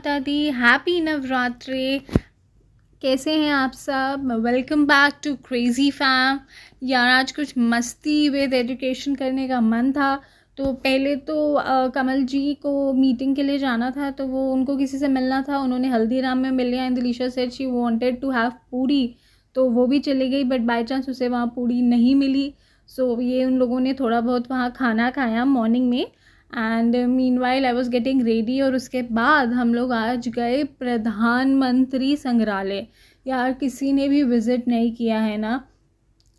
माता दी, हैप्पी नवरात्रि। कैसे हैं आप सब? Welcome back to crazy fam. यार आज कुछ मस्ती विद एजुकेशन करने का मन था। तो पहले तो कमल जी को मीटिंग के लिए जाना था, तो वो उनको किसी से मिलना था। उन्होंने हल्दीराम में मिल लिया and Dilisha said she wanted to have puri, तो वो भी चली गई, बट बाय चांस उसे वहाँ पूड़ी नहीं मिली। सो ये उन लोगों ने थोड़ा बहुत वहाँ खाना खाया मॉर्निंग में। And meanwhile I was getting ready, और उसके बाद हम लोग आज गए प्रधानमंत्री संग्रहालय। यार किसी ने भी विज़िट नहीं किया है ना,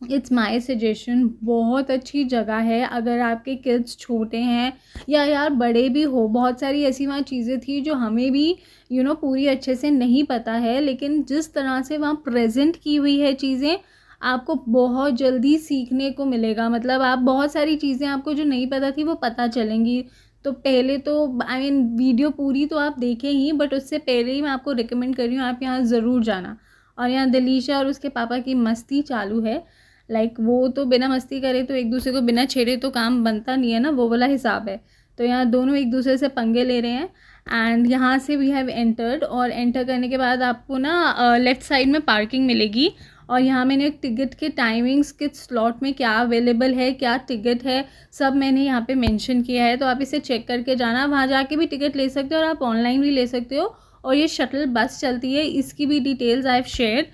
इट्स माई सजेशन। बहुत अच्छी जगह है अगर आपके किड्स छोटे हैं या यार बड़े भी हो। बहुत सारी ऐसी वहाँ चीज़ें थी जो हमें भी पूरी अच्छे से नहीं पता है, लेकिन जिस तरह से वहाँ प्रेजेंट की हुई है चीज़ें, आपको बहुत जल्दी सीखने को मिलेगा। मतलब आप बहुत सारी चीज़ें आपको जो नहीं पता थी वो पता चलेंगी। तो पहले तो आई मीन वीडियो पूरी तो आप देखें ही, बट उससे पहले ही मैं आपको रिकमेंड कर रही हूँ आप यहाँ ज़रूर जाना। और यहाँ दिलीशा और उसके पापा की मस्ती चालू है। वो तो बिना मस्ती करे तो एक दूसरे को बिना छेड़े तो काम बनता नहीं है ना, वो वाला हिसाब है। तो यहाँ दोनों एक दूसरे से पंगे ले रहे हैं। एंड यहाँ से वी हैव एंटर्ड, और एंटर करने के बाद आपको ना लेफ़्ट साइड में पार्किंग मिलेगी। और यहाँ मैंने टिकट के टाइमिंग्स, किस स्लॉट में क्या अवेलेबल है, क्या टिकट है, सब मैंने यहाँ पे मेंशन किया है। तो आप इसे चेक करके जाना। वहाँ जाके भी टिकट ले सकते हो और आप ऑनलाइन भी ले सकते हो। और ये शटल बस चलती है, इसकी भी डिटेल्स आई हैव शेयर।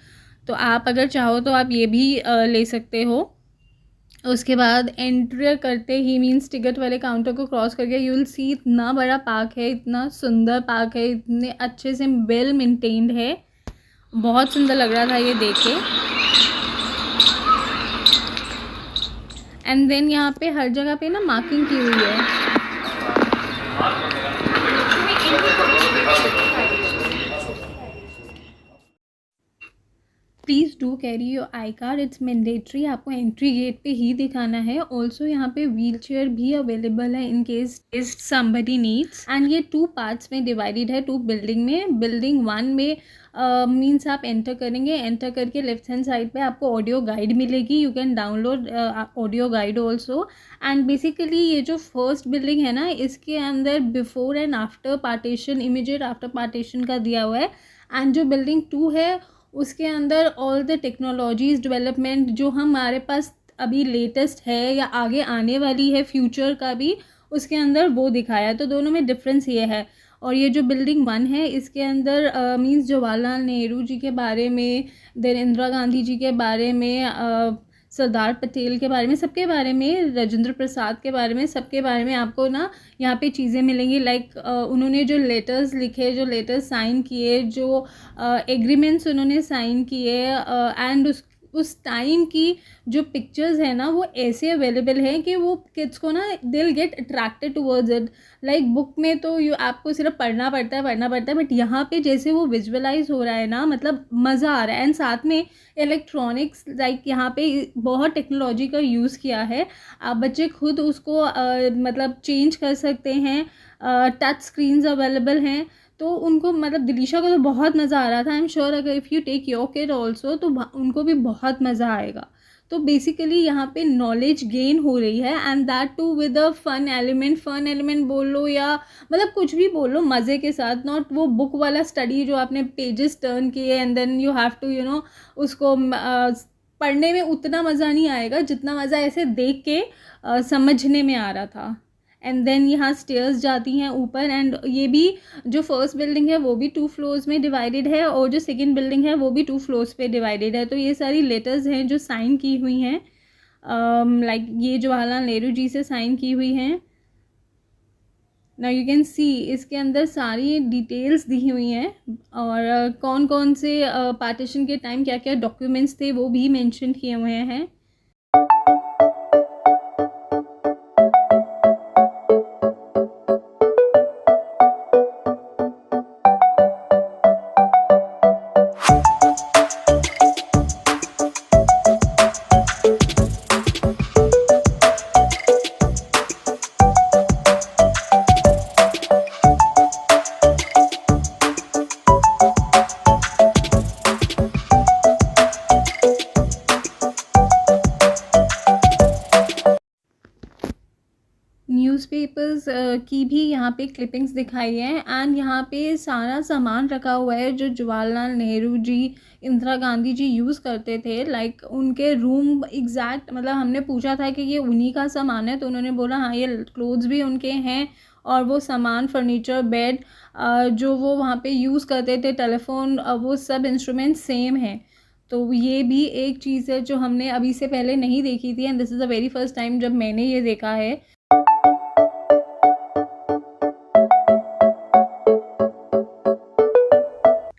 तो आप अगर चाहो तो आप ये भी ले सकते हो। उसके बाद एंट्री करते ही मीन्स टिकट वाले काउंटर को क्रॉस करके यू विल सी इतना बड़ा पार्क है, इतना सुंदर पार्क है, इतने अच्छे से वेल मेंटेन्ड है। बहुत सुंदर लग रहा था ये देख के। एंड देन यहाँ पे हर जगह पे ना मार्किंग की हुई है। Please do carry your I card, it's mandatory. आपको एंट्री गेट पे ही दिखाना है। ऑल्सो यहाँ पे व्हील चेयर भी अवेलेबल है in case somebody needs. And ये 2 पार्ट्स में डिवाइडेड है, 2 बिल्डिंग में। बिल्डिंग 1 में मीन्स आप एंटर करेंगे, एंटर करके लेफ्ट हैंड साइड पे आपको ऑडियो गाइड मिलेगी। You can download audio guide also. And basically ये जो फर्स्ट बिल्डिंग है ना, इसके अंदर before and after partition, immediate after partition का दिया हुआ है। एंड जो बिल्डिंग 2 है उसके अंदर ऑल द टेक्नोलॉजीज़ डेवलपमेंट जो हमारे पास अभी लेटेस्ट है या आगे आने वाली है फ्यूचर का भी, उसके अंदर वो दिखाया है। तो दोनों में डिफरेंस ये है। और ये जो बिल्डिंग 1 है इसके अंदर मीन्स जवाहरलाल नेहरू जी के बारे में, देन इंदिरा गांधी जी के बारे में, सरदार पटेल के बारे में, सबके बारे में, राजेंद्र प्रसाद के बारे में, सबके बारे में आपको ना यहाँ पे चीज़ें मिलेंगी। उन्होंने जो लेटर्स लिखे, जो लेटर्स साइन किए, जो एग्रीमेंट्स उन्होंने साइन किए, एंड उस टाइम की जो पिक्चर्स है ना वो ऐसे अवेलेबल हैं कि वो किड्स को ना they will get attracted towards it. Book में तो आपको सिर्फ पढ़ना पड़ता है, बट यहाँ पे जैसे वो विजुअलाइज हो रहा है ना, मतलब मज़ा आ रहा है। एंड साथ में इलेक्ट्रॉनिक्स, यहाँ पे बहुत टेक्नोलॉजी का यूज़ किया है। आप बच्चे खुद उसको मतलब चेंज कर सकते हैं। टच स्क्रीन्स अवेलेबल हैं। तो उनको मतलब दिलीशा को तो बहुत मज़ा आ रहा था। आई एम श्योर अगर if you take your kid also तो उनको भी बहुत मज़ा आएगा। तो बेसिकली यहाँ पे नॉलेज गेन हो रही है, and that too with a fun element बोल लो या मतलब कुछ भी बोल लो, मज़े के साथ। नॉट वो बुक वाला स्टडी जो आपने पेजेस टर्न किए and then you have to उसको पढ़ने में उतना मज़ा नहीं आएगा जितना मज़ा ऐसे देख के समझने में आ रहा था। एंड देन यहाँ स्टेयर्स जाती हैं ऊपर। एंड ये भी जो फर्स्ट बिल्डिंग है वो भी 2 फ्लोर्स में डिवाइडेड है, और जो सेकंड बिल्डिंग है वो भी 2 फ्लोर्स पे डिवाइडेड है। तो ये सारी लेटर्स हैं जो साइन की हुई हैं, ये जवाहरलाल नेहरू जी से साइन की हुई हैं। नाउ यू कैन सी इसके अंदर सारी डिटेल्स दी हुई हैं, और कौन कौन से पार्टीशन के टाइम क्या क्या डॉक्यूमेंट्स थे वो भी मेंशन किए हुए हैं। न्यूज़पेपर्स की भी यहाँ पे क्लिपिंग्स दिखाई है एंड यहाँ पे सारा सामान रखा हुआ है जो जवाहरलाल नेहरू जी, इंदिरा गांधी जी यूज़ करते थे। लाइक उनके रूम एग्जैक्ट, मतलब हमने पूछा था कि ये उन्हीं का सामान है तो उन्होंने बोला हाँ ये क्लोथ्स भी उनके हैं और वो सामान फर्नीचर बेड जो वो वहाँ पे यूज़ करते थे, टेलीफोन, वो सब इंस्ट्रूमेंट सेम है। तो ये भी एक चीज़ है जो हमने अभी से पहले नहीं देखी थी and this is the very first time जब मैंने ये देखा है।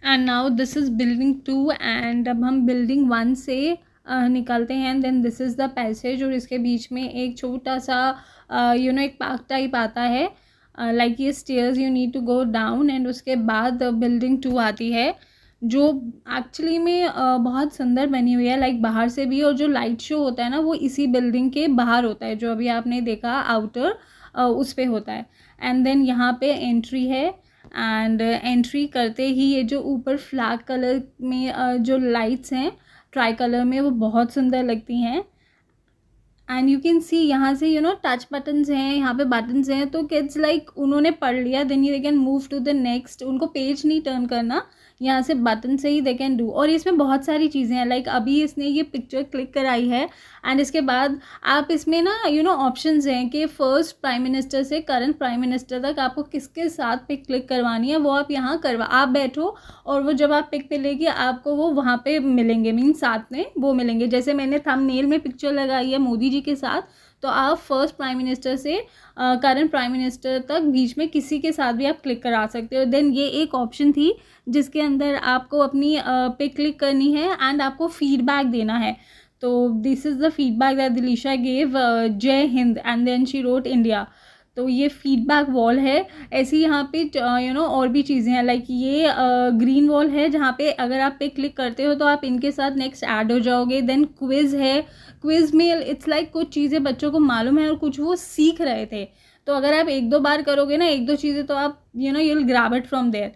And now this is building 2 and अब हम बिल्डिंग 1 से निकलते हैं। Then this is the passage और इसके बीच में एक छोटा सा एक पार्क टाइप आता है। लाइक ये stairs you need to go down and उसके बाद बिल्डिंग 2 आती है जो एक्चुअली में बहुत सुंदर बनी हुई है, लाइक बाहर से भी। और जो लाइट शो होता है ना वो इसी बिल्डिंग के बाहर होता है, जो अभी आपने देखा आउटर उस पे होता है। एंड देन यहाँ पे एंट्री है एंड एंट्री करते ही ये जो ऊपर फ्लैग कलर में जो लाइट्स हैं ट्राई कलर में, वो बहुत सुंदर लगती हैं। एंड यू कैन सी यहाँ से टच बटन्स हैं, यहाँ पे बटन्स हैं, तो किड्स लाइक उन्होंने पढ़ लिया then they can move to the next, उनको पेज नहीं टर्न करना, यहाँ से बटन से ही दे कैन डू। और इसमें बहुत सारी चीज़ें हैं, लाइक अभी इसने ये पिक्चर क्लिक कराई है एंड इसके बाद आप इसमें ना ऑप्शंस हैं कि फर्स्ट प्राइम मिनिस्टर से करंट प्राइम मिनिस्टर तक आपको किसके साथ पिक क्लिक करवानी है, वो आप यहाँ आप बैठो और वो जब आप पिक पे लेगी आपको वो वहाँ पे मिलेंगे, मीन साथ में वो मिलेंगे। जैसे मैंने थंबनेल में पिक्चर लगाई है मोदी जी के साथ, तो आप फर्स्ट प्राइम मिनिस्टर से करंट प्राइम मिनिस्टर तक बीच में किसी के साथ भी आप क्लिक करा सकते हो। देन ये एक ऑप्शन थी जिसके अंदर आपको अपनी पिक क्लिक करनी है एंड आपको फीडबैक देना है। तो this is the feedback that Dilisha gave, Jai Hind and then she wrote India. तो ये फीडबैक वॉल है। ऐसी यहाँ पे और भी चीज़ें हैं, लाइक ये ग्रीन वॉल है जहाँ पे अगर आप पे क्लिक करते हो तो आप इनके साथ नेक्स्ट ऐड हो जाओगे। देन क्विज़ है, क्विज़ में इट्स लाइक कुछ चीज़ें बच्चों को मालूम है और कुछ वो सीख रहे थे, तो अगर आप 1-2 बार करोगे ना 1-2 चीज़ें तो आप you will grab it from there.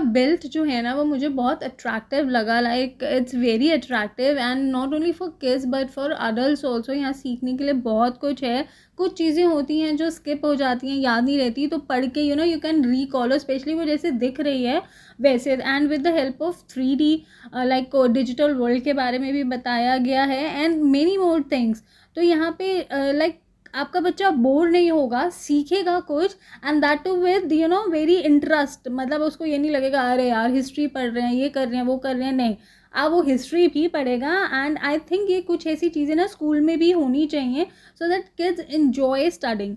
Belt जो है ना वो मुझे बहुत अट्रैक्टिव लगा, like it's very attractive and not only for kids but for adults also. यहाँ सीखने के लिए बहुत कुछ है। कुछ चीज़ें होती हैं जो स्किप हो जाती हैं, याद नहीं रहती, तो पढ़ के यू कैन रिकॉल, स्पेशली वो जैसे दिख रही है वैसे। And with the help of 3D like digital world के बारे में भी बताया गया है एंड मेनी मोर थिंग्स। तो यहाँ पे लाइक आपका बच्चा बोर नहीं होगा, सीखेगा कुछ and that too with very interest. मतलब उसको ये नहीं लगेगा अरे यार हिस्ट्री पढ़ रहे हैं, ये कर रहे हैं, वो कर रहे हैं, नहीं, अब वो हिस्ट्री भी पढ़ेगा। एंड आई थिंक ये कुछ ऐसी चीज़ें ना स्कूल में भी होनी चाहिए so that kids enjoy studying.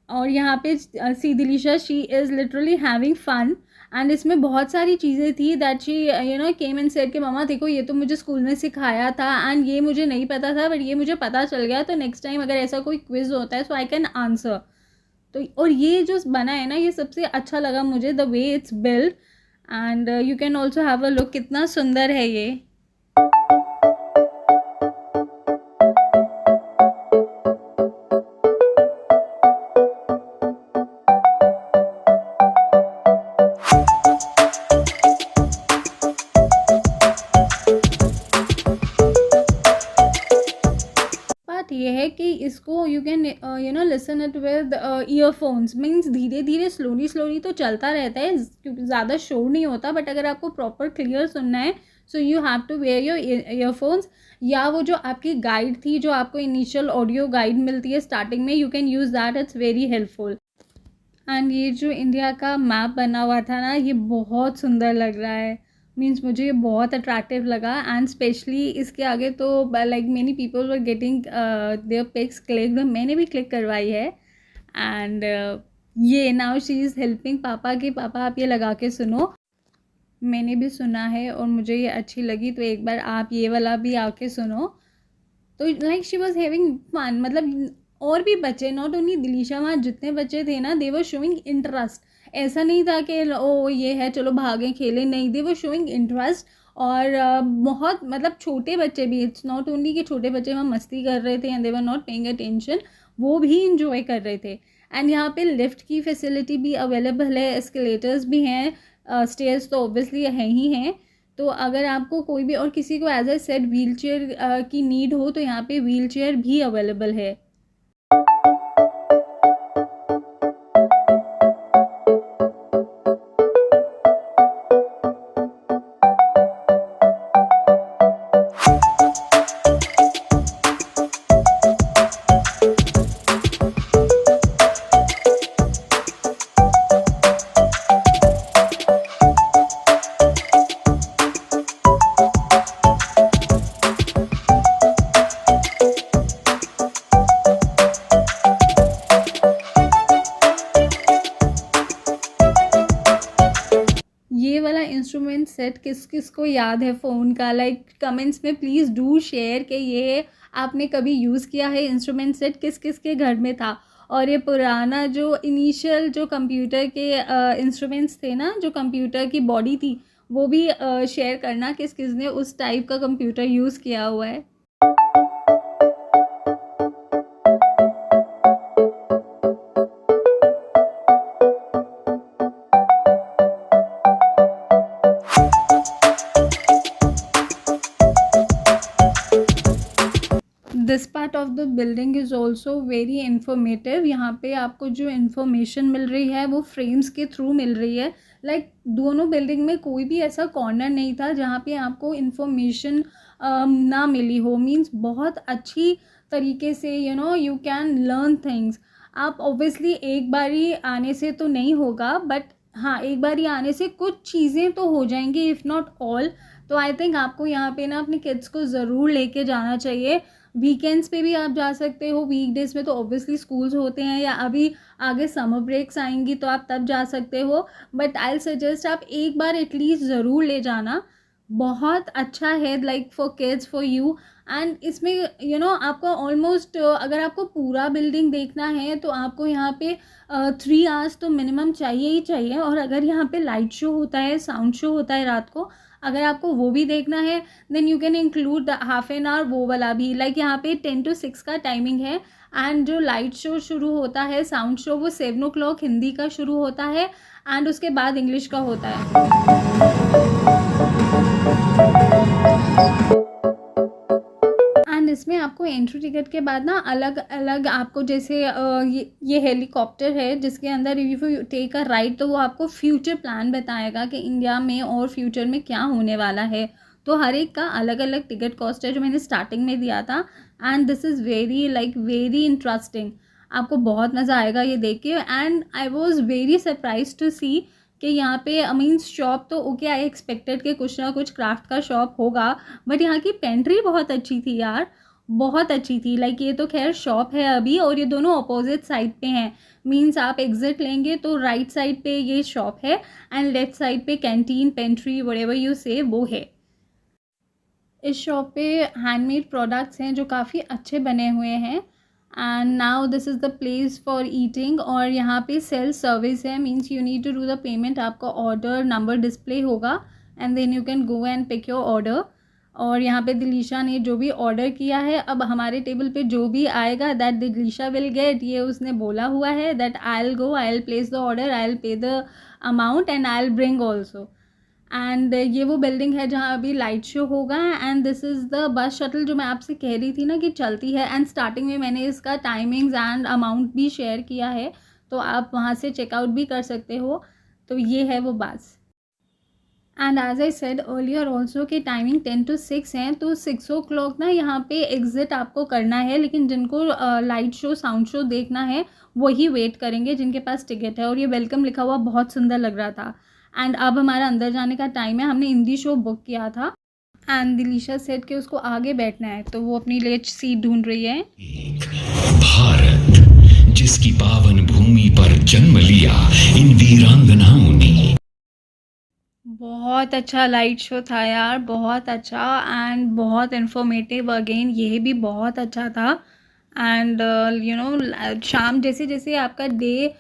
और यहाँ पे see Dilisha, she is literally having fun and इसमें बहुत सारी चीज़ें थी that she came and said कि मामा देखो ये तो मुझे स्कूल में सिखाया था एंड ये मुझे नहीं पता था बट ये मुझे पता चल गया, तो नेक्स्ट टाइम अगर ऐसा कोई क्विज होता है सो आई कैन आंसर। तो और ये जो बना है ना ये सबसे अच्छा लगा मुझे, the way it's build and you can also have a look, कितना सुंदर है ये। ये है कि इसको you can listen it with earphones, means धीरे धीरे स्लोली तो चलता रहता है क्योंकि ज़्यादा शोर नहीं होता, बट अगर आपको प्रॉपर क्लियर सुनना है so you have to wear your earphones. या वो जो आपकी गाइड थी, जो आपको इनिशियल ऑडियो गाइड मिलती है स्टार्टिंग में, you can use that, it's very helpful. And ये जो इंडिया का मैप बना हुआ था ना ये बहुत सुंदर लग रहा है, मीन्स मुझे ये बहुत अट्रैक्टिव लगा। एंड स्पेशली इसके आगे तो like many people were getting their pics clicked, मैंने भी क्लिक करवाई है। एंड ये नाउ शी इज़ हेल्पिंग पापा कि पापा आप ये लगा के सुनो। मैंने भी सुना है और मुझे ये अच्छी लगी, तो एक बार आप ये वाला भी आके सुनो। तो like she was having fun, मतलब और भी बच्चे, नॉट ओनली दिलीशा, वहाँ जितने बच्चे थे ना दे वर शोइंग इंटरेस्ट। ऐसा नहीं था कि ओ ये है चलो भागें खेलें, नहीं, दे वर शोइंग इंटरेस्ट और बहुत मतलब छोटे बच्चे भी, इट्स नॉट ओनली कि छोटे बच्चे वहाँ मस्ती कर रहे थे and they were not paying attention, वो भी इंजॉय कर रहे थे। एंड यहाँ पे लिफ्ट की फैसिलिटी भी अवेलेबल है, एस्केलेटर्स भी हैं, स्टेयर्स तो ऑब्वियसली है ही हैं। तो अगर आपको कोई भी और किसी को as a said wheelchair की नीड हो तो यहाँ पे व्हील चेयर भी अवेलेबल है। ये वाला इंस्ट्रूमेंट सेट किस किस को याद है फ़ोन का, लाइक कमेंट्स में प्लीज़ डू शेयर कि ये आपने कभी यूज़ किया है इंस्ट्रूमेंट सेट, किस किस के घर में था। और ये पुराना जो इनिशियल जो कंप्यूटर के इंस्ट्रूमेंट्स थे ना, जो कंप्यूटर की बॉडी थी, वो भी शेयर करना किस किस ने उस टाइप का कंप्यूटर यूज़ किया हुआ है। This part of the building is also very informative. यहाँ पे आपको जो इन्फॉर्मेशन मिल रही है वो फ्रेम्स के थ्रू मिल रही है। लाइक दोनों बिल्डिंग में कोई भी ऐसा कॉर्नर नहीं था जहाँ पे आपको इन्फॉर्मेशन ना मिली हो। मीन्स बहुत अच्छी तरीके से यू कैन लर्न थिंग्स। आप ऑब्वियसली एक बारी आने से तो नहीं होगा, बट हाँ, एक बारी आने से कुछ चीज़ें तो हो जाएंगी, इफ़ नॉट ऑल। तो आई थिंक आपको यहाँ पे ना अपने किड्स को ज़रूर लेके जाना चाहिए। वीकेंड्स पे भी आप जा सकते हो, वीकडेज़ में तो ऑब्वियसली स्कूल्स होते हैं, या अभी आगे समर ब्रेक्स आएंगी तो आप तब जा सकते हो। बट आई सजेस्ट आप एक बार एटलीस्ट ज़रूर ले जाना, बहुत अच्छा है like for kids, for you. And इसमें आपको ऑलमोस्ट अगर आपको पूरा बिल्डिंग देखना है तो आपको यहाँ पे 3 आवर्स तो मिनिमम चाहिए ही चाहिए। और अगर यहाँ पे लाइट शो होता है, साउंड शो होता है रात को, अगर आपको वो भी देखना है then you can include half an hour वो वाला भी। लाइक यहाँ पे 10 to 6 का टाइमिंग है। एंड जो लाइट शो शुरू होता है, साउंड शो, वो 7 o'clock हिंदी का शुरू होता है एंड उसके बाद इंग्लिश का होता है। एंड इसमें आपको एंट्री टिकट के बाद ना अलग अलग आपको जैसे ये हेलीकॉप्टर है जिसके अंदर if you take a ride तो वो आपको फ्यूचर प्लान बताएगा कि इंडिया में और फ्यूचर में क्या होने वाला है। तो हर एक का अलग अलग टिकट कॉस्ट है जो मैंने स्टार्टिंग में दिया था। And this is very interesting. आपको बहुत मज़ा आएगा ये देख के। And I was very surprise to see कि यहाँ पे मीन्स शॉप तो ओके, आई एक्सपेक्टेड कि कुछ ना कुछ क्राफ्ट का शॉप होगा, बट यहाँ की पेंट्री बहुत अच्छी थी यार, बहुत अच्छी थी। लाइक ये तो खैर शॉप है अभी, और ये दोनों अपोजिट साइड पे हैं। मीन्स आप एग्जिट लेंगे तो राइट साइड पे ये शॉप है एंड लेफ्ट साइड पे कैंटीन, पेंट्री, व्हाटएवर यू से, वो है। इस शॉप पे हैंडमेड प्रोडक्ट्स हैं जो काफ़ी अच्छे बने हुए हैं। And now this is the place for eating. और यहाँ पे सेल्फ सर्विस है, means you need to do the payment. आपका ऑर्डर नंबर डिस्प्ले होगा and then you can go and pick your order. और यहाँ पे दिलीशा ने जो भी ऑर्डर किया है, अब हमारे टेबल पे जो भी आएगा दैट दिलीशा विल गेट, ये उसने बोला हुआ है that I will go, I will place the order, I will pay the amount and I will bring also. And ये वो बिल्डिंग है जहाँ अभी लाइट शो होगा। And this is the bus shuttle जो मैं आपसे कह रही थी ना कि चलती है। एंड स्टार्टिंग में मैंने इसका टाइमिंग्स एंड अमाउंट भी शेयर किया है, तो आप वहाँ से चेकआउट भी कर सकते हो। तो ये है वो bus. And as I said earlier also कि टाइमिंग 10 to 6 है, तो 6 o'clock ना यहाँ पे एग्ज़िट आपको करना है। लेकिन जिनको लाइट शो, साउंड शो देखना है वही वेट करेंगे जिनके पास टिकट है। और ये वेलकम लिखा हुआ बहुत सुंदर लग रहा था। एंड अब हमारा अंदर जाने का टाइम है। हमने हिंदी शो बुक किया था एंड दिलीशा सेट के उसको आगे बैठना है, तो वो अपनी लिए सीट ढूंढ रही है। भारत जिसकी पावन भूमि पर जन्म लिया इन वीरांगनाओं ने। बहुत अच्छा लाइट शो था यार, बहुत अच्छा एंड बहुत इन्फॉर्मेटिव। अगेन ये भी बहुत अच्छा था। एंड शाम जैसे जैसे आपका डे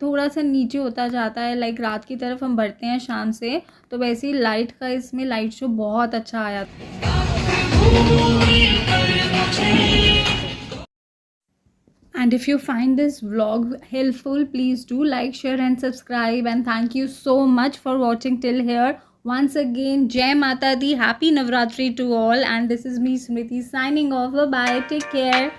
थोड़ा सा नीचे होता जाता है, लाइक रात की तरफ हम बढ़ते हैं शाम से, तो वैसे ही लाइट का इसमें लाइट शो बहुत अच्छा आया। And if you find this vlog helpful, please do like, share and subscribe, and thank you so much for watching till here. Once again, Jai Mata Di, happy Navratri to all, and this is me Smriti signing off. Bye bye, take care.